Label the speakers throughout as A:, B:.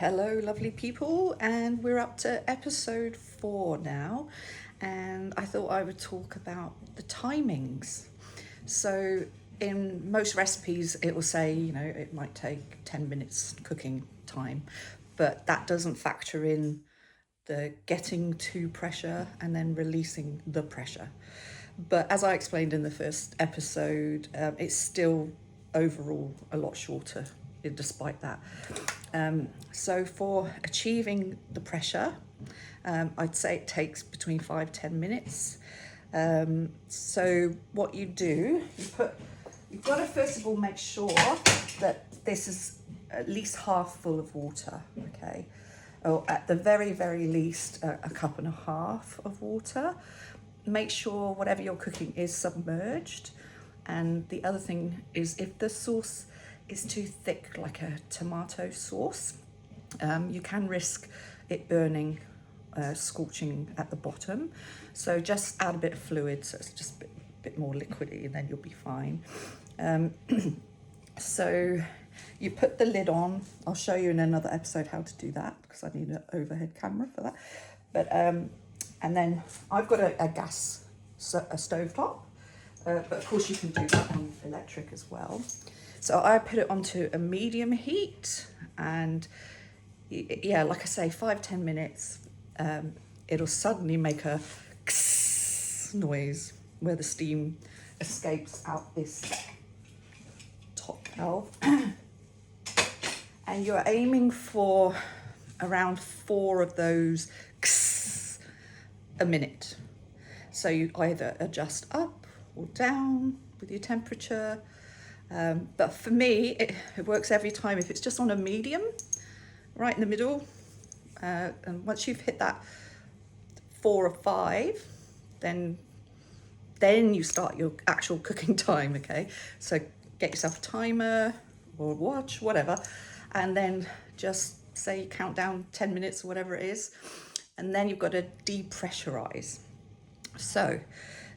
A: Hello, lovely people, and we're up to episode 4 now. And I thought I would talk about the timings. So, in most recipes, it will say, it might take 10 minutes cooking time, but that doesn't factor in the getting to pressure and then releasing the pressure. But as I explained in the first episode, it's still overall a lot shorter despite that. So for achieving the pressure, I'd say it takes between 5-10 minutes. So what you do, you've got to first of all make sure that this is at least half full of water, okay? Or at the very, very least, a cup and a half of water. Make sure whatever you're cooking is submerged. And the other thing is, if the sauce is too thick, like a tomato sauce, you can risk it burning, scorching at the bottom. So just add a bit of fluid, so it's just a bit more liquidy, and then you'll be fine. So you put the lid on. I'll show you in another episode how to do that, because I need an overhead camera for that. But and then I've got a stove top, but of course you can do that on electric as well. So I put it onto a medium heat, and yeah, like I say, 5-10 minutes, it'll suddenly make a noise where the steam escapes out this top valve. And you're aiming for around 4 of those a minute. So you either adjust up or down with your temperature. But for me, it works every time if it's just on a medium, right in the middle. And once you've hit that 4 or 5, then you start your actual cooking time, okay? So get yourself a timer or watch, whatever, and then just say count down 10 minutes or whatever it is, and then you've got to depressurize. So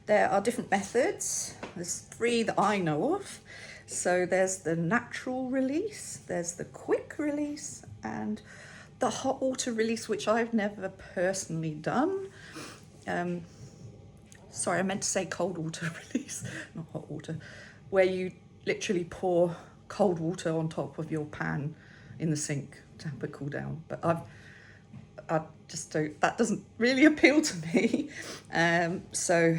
A: there are different methods. There's 3 that I know of. So there's the natural release, there's the quick release, and the hot water release, which I've never personally done. Sorry, I meant to say cold water release, not hot water, where you literally pour cold water on top of your pan in the sink to have it cool down. But I just don't, that doesn't really appeal to me. So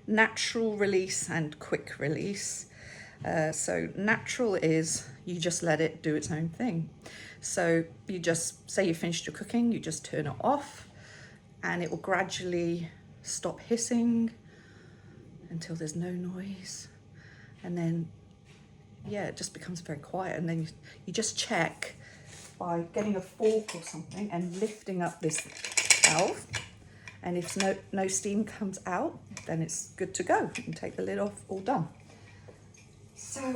A: natural release and quick release. So natural is you just let it do its own thing. So you just say you finished your cooking, you just turn it off, and it will gradually stop hissing until there's no noise. And then, yeah, it just becomes very quiet. And then you just check by getting a fork or something and lifting up this valve. And if no steam comes out, then it's good to go. You can take the lid off, all done. So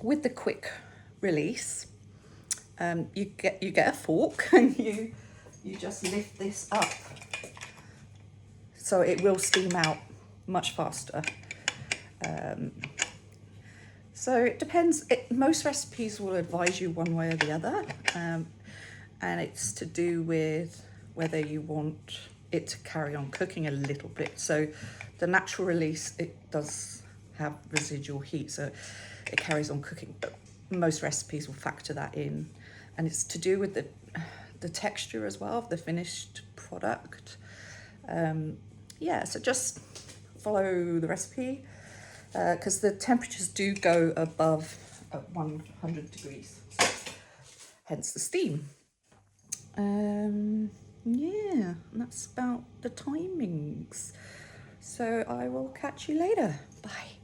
A: with the quick release, you get a fork and you just lift this up, so it will steam out much faster. So it depends. Most recipes will advise you one way or the other, and it's to do with whether you want it to carry on cooking a little bit. So the natural release, it does have residual heat, so it carries on cooking, but most recipes will factor that in. And it's to do with the texture as well of the finished product. Yeah, so just follow the recipe, because the temperatures do go above 100 degrees, so hence the steam. Yeah, that's about the timings. So I will catch you later. Bye.